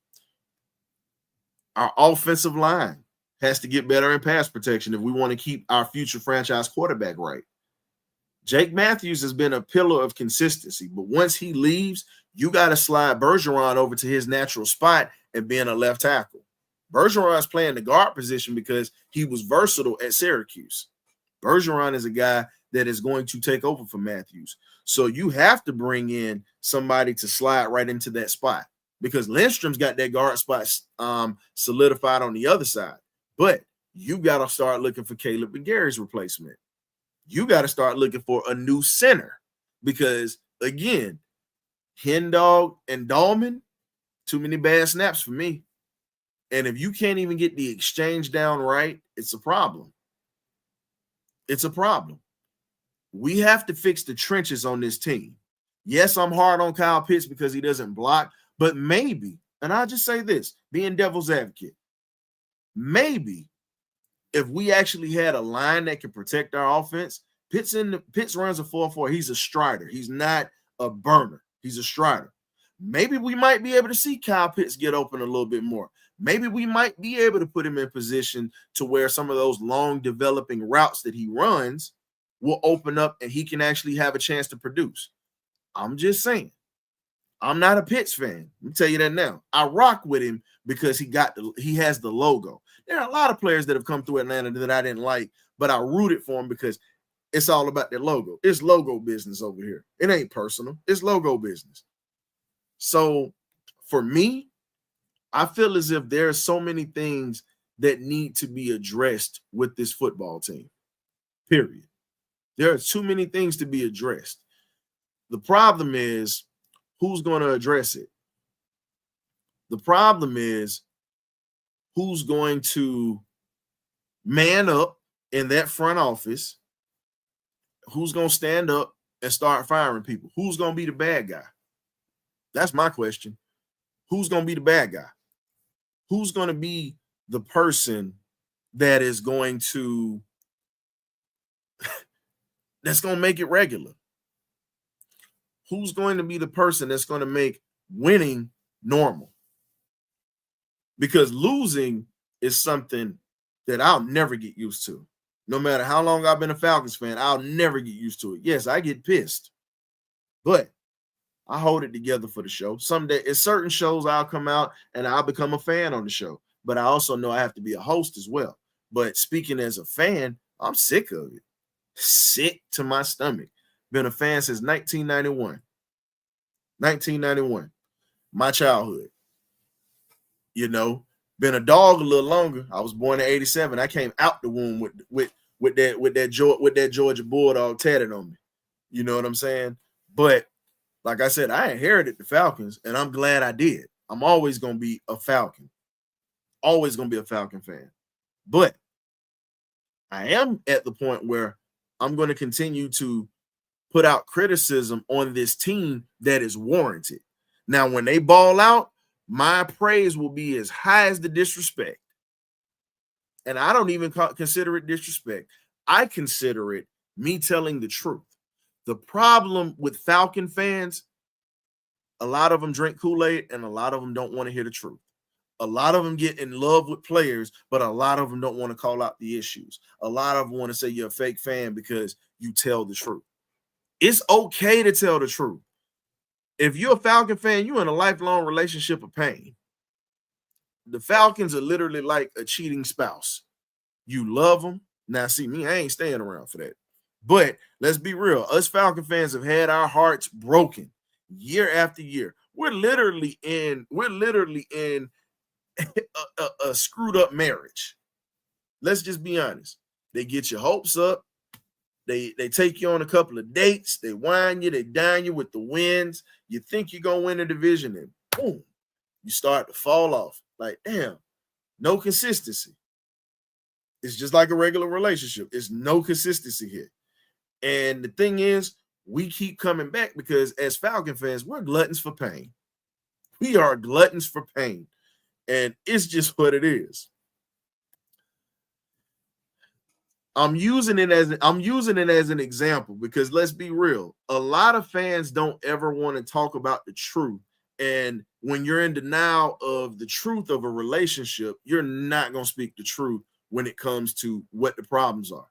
our offensive line has to get better in pass protection if we want to keep our future franchise quarterback right. Jake Matthews has been a pillar of consistency, but once he leaves, you got to slide Bergeron over to his natural spot and being a left tackle. Bergeron's playing the guard position because he was versatile at Syracuse. Bergeron is a guy that is going to take over for Matthews. So you have to bring in somebody to slide right into that spot because Lindstrom's got that guard spot solidified on the other side. But you got to start looking for Caleb McGarry's replacement. You got to start looking for a new center because, again, Hendog and Dahlman, too many bad snaps for me. And if you can't even get the exchange down right, it's a problem. It's a problem. We have to fix the trenches on this team. Yes, I'm hard on Kyle Pitts because he doesn't block, but maybe, and I'll just say this, being devil's advocate, maybe if we actually had a line that could protect our offense, Pitts runs a 4-4. He's a strider. He's not a burner. He's a strider. Maybe we might be able to see Kyle Pitts get open a little bit more. Maybe we might be able to put him in position to where some of those long developing routes that he runs will open up and he can actually have a chance to produce. I'm just saying. I'm not a Pitts fan. Let me tell you that now. I rock with him because he has the logo. There are a lot of players that have come through Atlanta that I didn't like, but I rooted for him because it's all about their logo. It's logo business over here. It ain't personal. It's logo business. So for me, I feel as if there are so many things that need to be addressed with this football team, period. There are too many things to be addressed. The problem is who's going to address it. The problem is who's going to man up in that front office, who's going to stand up and start firing people, who's going to be the bad guy. That's my question. Who's going to be the bad guy? Who's going to be the person that is going to that's going to make it regular? Who's going to be the person that's going to make winning normal? Because losing is something that I'll never get used to. No matter how long I've been a Falcons fan, I'll never get used to it. Yes, I get pissed, but I hold it together for the show. Someday, in certain shows, I'll come out and I'll become a fan on the show. But I also know I have to be a host as well. But speaking as a fan, I'm sick of it. Sick to my stomach. Been a fan since 1991. 1991. My childhood. You know, been a dog a little longer. I was born in 87. I came out the womb with that Georgia Bulldog tatted on me. You know what I'm saying? But like I said, I inherited the Falcons, and I'm glad I did. I'm always going to be a Falcon. Always going to be a Falcon fan. But I am at the point where I'm going to continue to put out criticism on this team that is warranted. Now, when they ball out, my praise will be as high as the disrespect. And I don't even consider it disrespect. I consider it me telling the truth. The problem with Falcon fans, a lot of them drink Kool-Aid and a lot of them don't want to hear the truth. A lot of them get in love with players, but a lot of them don't want to call out the issues. A lot of them want to say you're a fake fan because you tell the truth. It's okay to tell the truth. If you're a Falcon fan, you're in a lifelong relationship of pain. The Falcons are literally like a cheating spouse. You love them. Now, see me, I ain't staying around for that. But let's be real. Us Falcon fans have had our hearts broken year after year. We're literally in a screwed up marriage. Let's just be honest. They get your hopes up. They take you on a couple of dates. They wine you. They dine you with the wins. You think you're going to win the division, and boom, you start to fall off. Like, damn, no consistency. It's just like a regular relationship. It's no consistency here. And the thing is, we keep coming back because as Falcon fans, we're gluttons for pain. We are gluttons for pain. And it's just what it is. I'm using it as an example because let's be real. A lot of fans don't ever want to talk about the truth. And when you're in denial of the truth of a relationship, you're not going to speak the truth when it comes to what the problems are.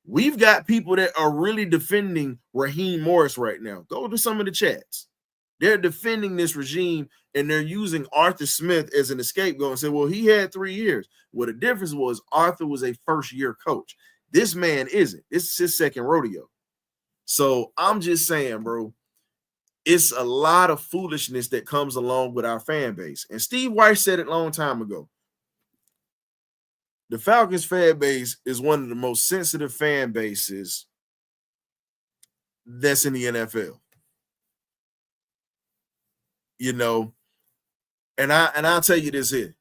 We've got people that are really defending Raheem Morris right now. Go to some of the chats. They're defending this regime and they're using Arthur Smith as an scapegoat and say, well, he had 3 years. Well, the difference was Arthur was a first-year coach. This man isn't. This is his second rodeo. So I'm just saying, bro, it's a lot of foolishness that comes along with our fan base. And Steve Weiss said it a long time ago. The Falcons fan base is one of the most sensitive fan bases that's in the NFL. You know, and I'll tell you this here.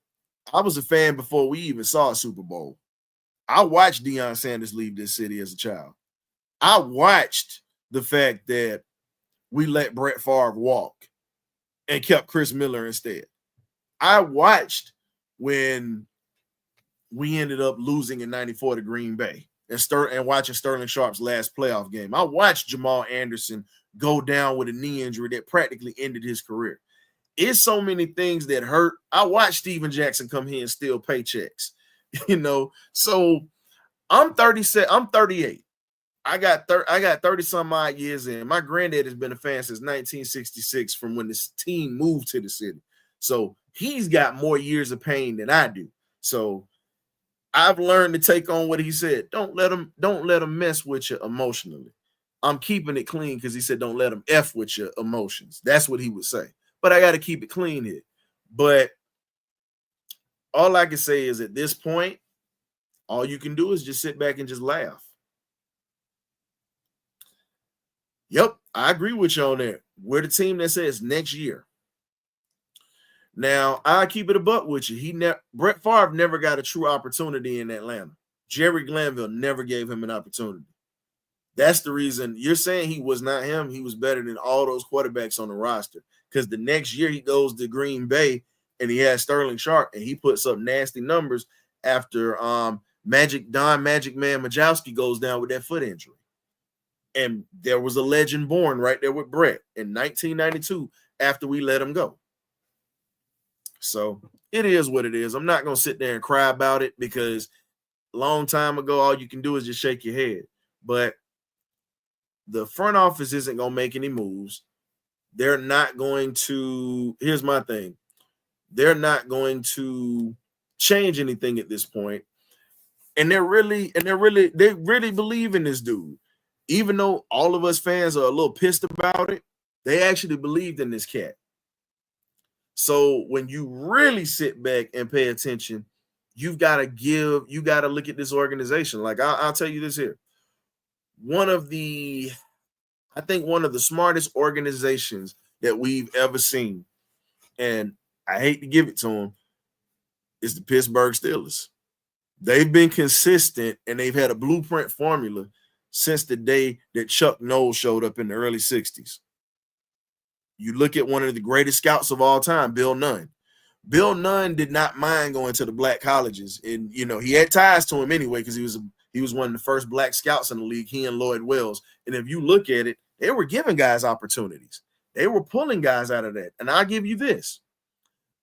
I was a fan before we even saw a Super Bowl. I watched Deion Sanders leave this city as a child. I watched the fact that we let Brett Favre walk and kept Chris Miller instead. I watched when we ended up losing in 94 to Green Bay and watching Sterling Sharp's last playoff game. I watched Jamal Anderson go down with a knee injury that practically ended his career. It's so many things that hurt. I watched Steven Jackson come here and steal paychecks, So I'm 37. I'm 38. I got 30 some odd years in. My granddad has been a fan since 1966 from when this team moved to the city. So he's got more years of pain than I do. So I've learned to take on what he said. Don't let him mess with you emotionally. I'm keeping it clean because he said don't let him F with your emotions. That's what he would say. But I got to keep it clean here. But all I can say is at this point, all you can do is just sit back and just laugh. Yep, I agree with you on that. We're the team that says next year. Now, I keep it a buck with you. Brett Favre never got a true opportunity in Atlanta. Jerry Glanville never gave him an opportunity. That's the reason you're saying he was not him. He was better than all those quarterbacks on the roster. Because the next year he goes to Green Bay and he has Sterling Sharp and he puts up nasty numbers after Magic Man Majowski goes down with that foot injury. And there was a legend born right there with Brett in 1992 after we let him go. So it is what it is. I'm not going to sit there and cry about it because a long time ago, all you can do is just shake your head. But the front office isn't going to make any moves. They're not going to, here's my thing. They're not going to change anything at this point. And they really believe in this dude. Even though all of us fans are a little pissed about it, they actually believed in this cat. So when you really sit back and pay attention, you got to look at this organization. Like I'll tell you this here. I think one of the smartest organizations that we've ever seen, and I hate to give it to them, is the Pittsburgh Steelers. They've been consistent and they've had a blueprint formula since the day that Chuck Knowles showed up in the early 60s. You look at one of the greatest scouts of all time, Bill Nunn. Bill Nunn did not mind going to the black colleges. And, he had ties to him anyway because he was one of the first black scouts in the league, he and Lloyd Wells. And if you look at it, they were giving guys opportunities. They were pulling guys out of that. And I'll give you this.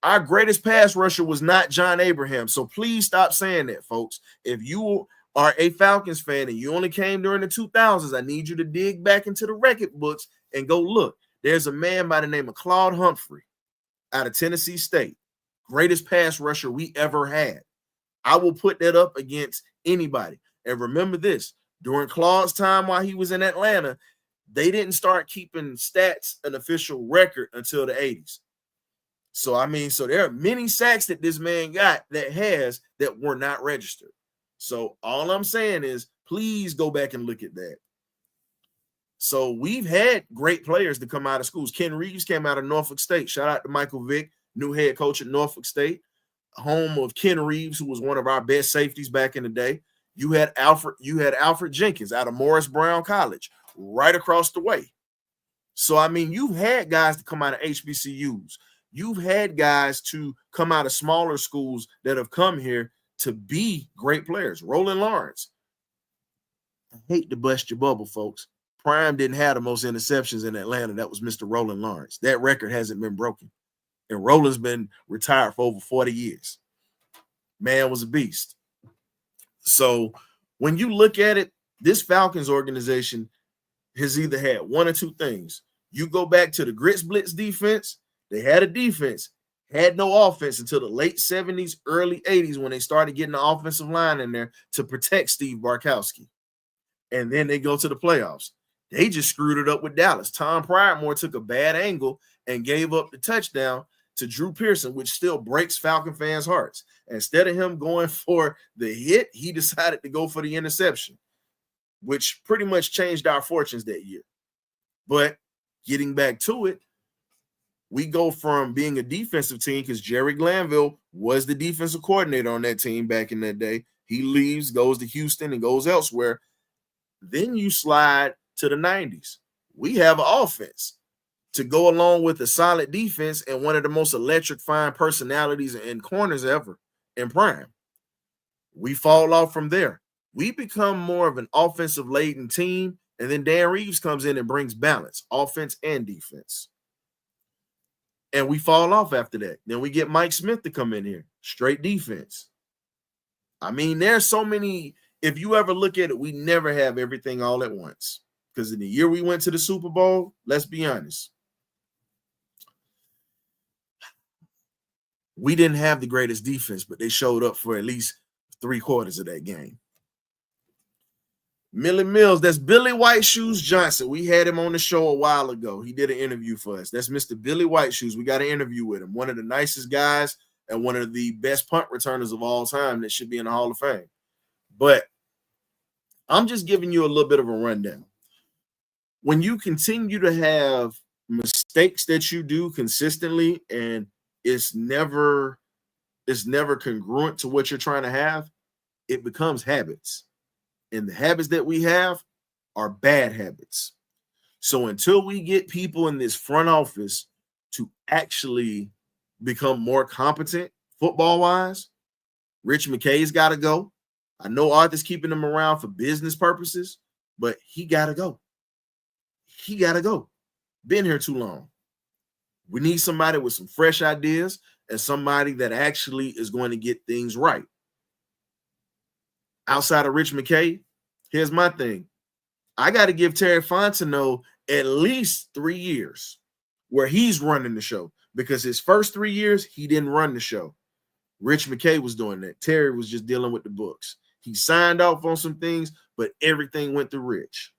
Our greatest pass rusher was not John Abraham. So please stop saying that, folks. If you are a Falcons fan and you only came during the 2000s, I need you to dig back into the record books and go look. There's a man by the name of Claude Humphrey out of Tennessee State. Greatest pass rusher we ever had. I will put that up against anybody. And remember this, during Claude's time while he was in Atlanta, they didn't start keeping stats an official record until the 80s. So, so there are many sacks that this man got that were not registered. So all I'm saying is please go back and look at that. So we've had great players to come out of schools. Ken Reeves came out of Norfolk State. Shout out to Michael Vick, new head coach at Norfolk State, home of Ken Reeves, who was one of our best safeties back in the day. You had Alfred Jenkins out of Morris Brown College, right across the way. So, you've had guys to come out of HBCUs. You've had guys to come out of smaller schools that have come here to be great players. Roland Lawrence. I hate to bust your bubble, folks. Prime didn't have the most interceptions in Atlanta. That was Mr. Roland Lawrence. That record hasn't been broken. And Roland's been retired for over 40 years. Man was a beast. So when you look at it, this Falcons organization has either had one or two things. You go back to the Grits Blitz defense, they had a defense, had no offense until the late 70s, early 80s when they started getting the offensive line in there to protect Steve Bartkowski. And then they go to the playoffs. They just screwed it up with Dallas. Tom Pryormore took a bad angle and gave up the touchdown to Drew Pearson, which still breaks Falcon fans' hearts. Instead of him going for the hit, he decided to go for the interception, which pretty much changed our fortunes that year. But getting back to it, we go from being a defensive team because Jerry Glanville was the defensive coordinator on that team back in that day. He leaves, goes to Houston, and goes elsewhere. Then you slide to the 90s. We have an offense to go along with a solid defense and one of the most electrifying personalities and corners ever in Prime. We fall off from there. We become more of an offensive-laden team, and then Dan Reeves comes in and brings balance, offense and defense. And we fall off after that. Then we get Mike Smith to come in here, straight defense. I mean, there's so many. If you ever look at it, we never have everything all at once. Because in the year we went to the Super Bowl, let's be honest, we didn't have the greatest defense, but they showed up for at least 3/4 of that game. Millie Mills, that's Billy White Shoes Johnson. We had him on the show a while ago. He did an interview for us. That's Mr. Billy White Shoes. We got an interview with him. One of the nicest guys and one of the best punt returners of all time that should be in the Hall of Fame. But I'm just giving you a little bit of a rundown. When you continue to have mistakes that you do consistently and it's never congruent to what you're trying to have, it becomes habits. And the habits that we have are bad habits. So until we get people in this front office to actually become more competent football-wise, Rich McKay's got to go. I know Arthur's keeping him around for business purposes, but he got to go. He got to go. Been here too long. We need somebody with some fresh ideas and somebody that actually is going to get things right. Outside of Rich McKay, here's my thing. I got to give Terry Fontenot at least 3 years where he's running the show because his first 3 years, he didn't run the show. Rich McKay was doing that. Terry was just dealing with the books. He signed off on some things, but everything went to Rich.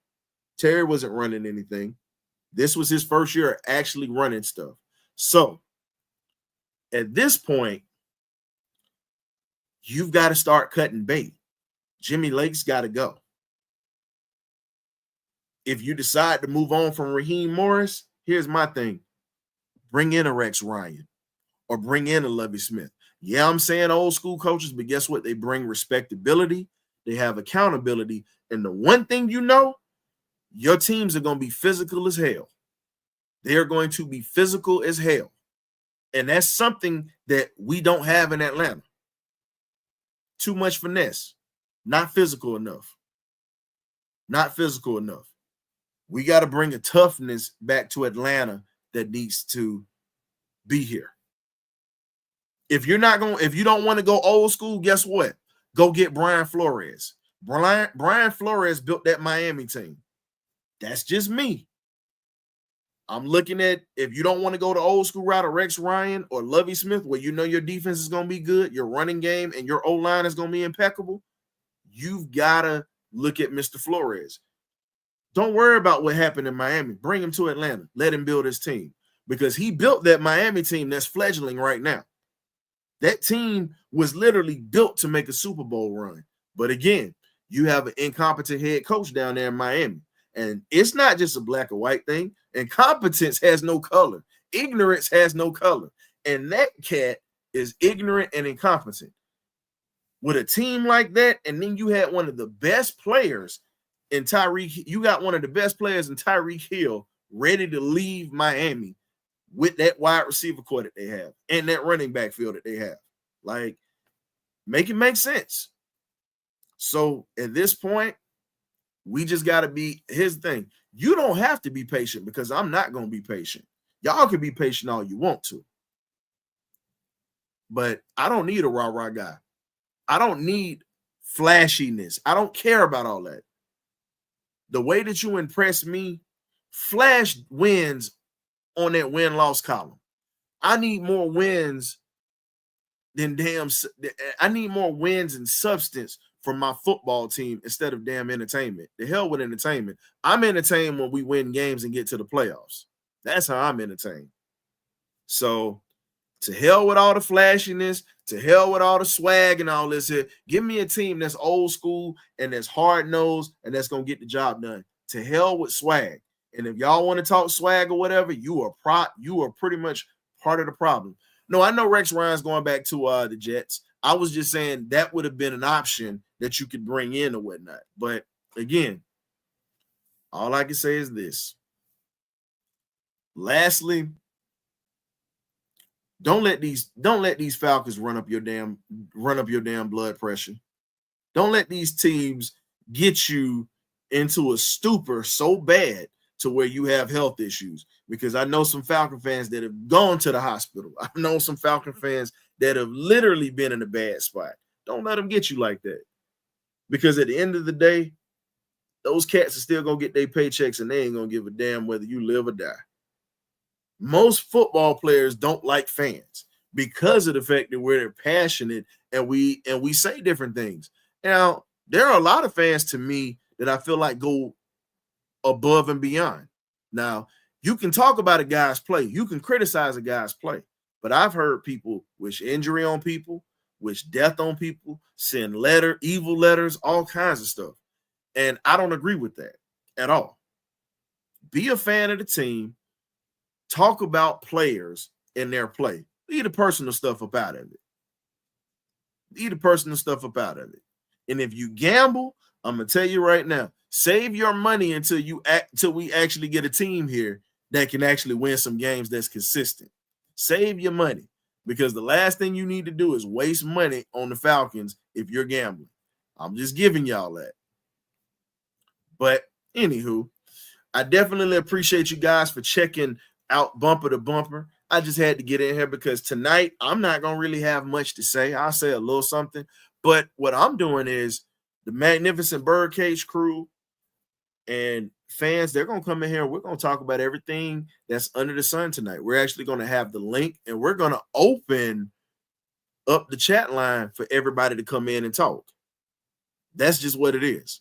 Terry wasn't running anything. This was his first year actually running stuff. So at this point, you've got to start cutting bait. Jimmy Lake's got to go. If you decide to move on from Raheem Morris, here's my thing. Bring in a Rex Ryan or bring in a Lovie Smith. Yeah, I'm saying old school coaches, but guess what? They bring respectability. They have accountability. And the one thing you know, your teams are going to be physical as hell. They are going to be physical as hell. And that's something that we don't have in Atlanta. Too much finesse. Not physical enough. Not physical enough. We got to bring a toughness back to Atlanta that needs to be here. If you don't want to go old school, guess what? Go get Brian Flores. Brian Flores built that Miami team. That's just me. I'm looking at, if you don't want to go the old school route of Rex Ryan or Lovie Smith, where you know your defense is going to be good, your running game and your O-line is going to be impeccable, you've got to look at Mr. Flores. Don't worry about what happened in Miami. Bring him to Atlanta. Let him build his team because he built that Miami team that's fledgling right now. That team was literally built to make a Super Bowl run. But again, you have an incompetent head coach down there in Miami. And it's not just a black or white thing. Incompetence has no color. Ignorance has no color. And that cat is ignorant and incompetent. With a team like that, and then you had one of the best players in Tyreek. You got one of the best players in Tyreek Hill ready to leave Miami with that wide receiver core that they have and that running back field that they have. Like, make it make sense. So at this point, We just got to be, here's the thing. You don't have to be patient because I'm not going to be patient. Y'all can be patient all you want to. But I don't need a rah-rah guy. I don't need flashiness. I don't care about all that. The way that you impress me, flash wins on that win-loss column. I need more wins than I need more wins and substance from my football team instead of damn entertainment. The hell with entertainment. I'm entertained when we win games and get to the playoffs. That's how I'm entertained. So to hell with all the flashiness, to hell with all the swag and all this here. Give me a team that's old school and that's hard-nosed and that's going to get the job done. To hell with swag. And if y'all want to talk swag or whatever, you are pretty much part of the problem. No, I know Rex Ryan's going back to the Jets. I was just saying that would have been an option that you could bring in or whatnot. But again, all I can say is this. Lastly, don't let these Falcons run up your damn blood pressure. Don't let these teams get you into a stupor so bad to where you have health issues. Because I know some Falcon fans that have gone to the hospital. I know some Falcon fans that have literally been in a bad spot. Don't let them get you like that. Because at the end of the day, those cats are still going to get their paychecks and they ain't going to give a damn whether you live or die. Most football players don't like fans because of the fact that we're passionate and we say different things. Now, there are a lot of fans to me that I feel like go above and beyond. Now, you can talk about a guy's play. You can criticize a guy's play. But I've heard people wish injury on people, wish death on people, send evil letters, all kinds of stuff. And I don't agree with that at all. Be a fan of the team. Talk about players in their play. Leave the personal stuff up out of it. Leave the personal stuff up out of it. And if you gamble, I'm going to tell you right now, save your money until we actually get a team here that can actually win some games that's consistent. Save your money because the last thing you need to do is waste money on the Falcons if you're gambling. I'm just giving y'all that. But anywho, I definitely appreciate you guys for checking out Bumper to Bumper. I just had to get in here because tonight I'm not going to really have much to say. I'll say a little something. But what I'm doing is the Magnificent Birdcage crew and fans, they're going to come in here and we're going to talk about everything that's under the sun tonight. We're actually going to have the link and we're going to open up the chat line for everybody to come in and talk. That's just what it is.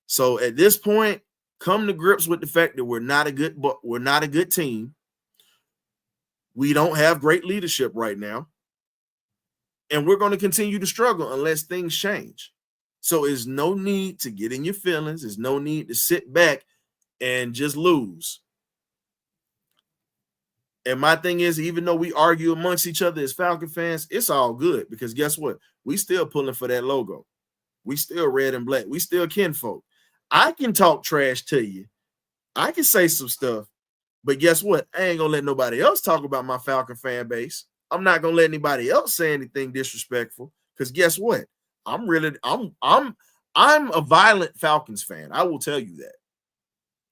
So at this point, come to grips with the fact that we're not a good team. We don't have great leadership right now. And we're going to continue to struggle unless things change. So there's no need to get in your feelings. There's no need to sit back and just lose. And my thing is, even though we argue amongst each other as Falcon fans, it's all good because guess what? We still pulling for that logo. We still red and black. We still kinfolk. I can talk trash to you. I can say some stuff. But guess what? I ain't going to let nobody else talk about my Falcon fan base. I'm not going to let anybody else say anything disrespectful because guess what? I'm a violent Falcons fan. I will tell you that.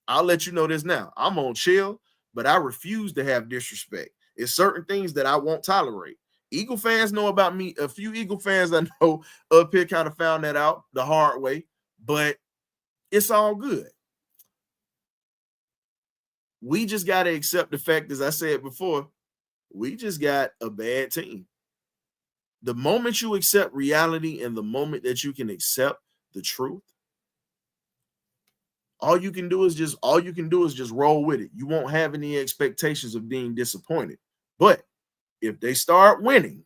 I'll let you know this now. I'm on chill, but I refuse to have disrespect. It's certain things that I won't tolerate. Eagle fans know about me. A few Eagle fans I know up here kind of found that out the hard way, but it's all good. We just got to accept the fact, as I said before, we just got a bad team. The moment you accept reality and the moment that you can accept the truth, all you can do is just roll with it. You won't have any expectations of being disappointed. But if they start winning,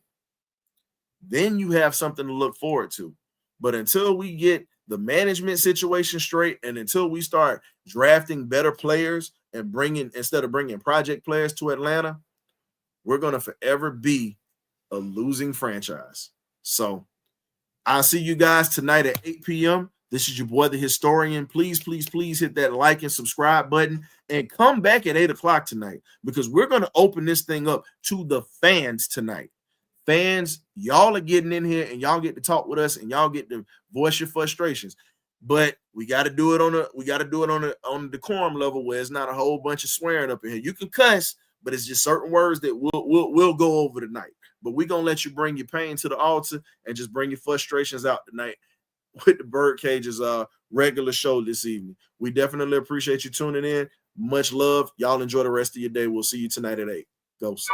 then you have something to look forward to. But until we get the management situation straight and until we start drafting better players and instead of bringing project players to Atlanta, we're going to forever be a losing franchise. So I'll see you guys tonight at 8 p.m. This is your boy, the Historian. Please, please, please hit that like and subscribe button and come back at 8 o'clock tonight because we're going to open this thing up to the fans tonight. Fans, y'all are getting in here and y'all get to talk with us and y'all get to voice your frustrations. But we got to do it on the decorum level where it's not a whole bunch of swearing up in here. You can cuss, but it's just certain words that we'll go over tonight. But we're gonna let you bring your pain to the altar and just bring your frustrations out tonight with the Birdcage's regular show this evening. We definitely appreciate you tuning in. Much love. Y'all enjoy the rest of your day. We'll see you tonight at 8. Ghost.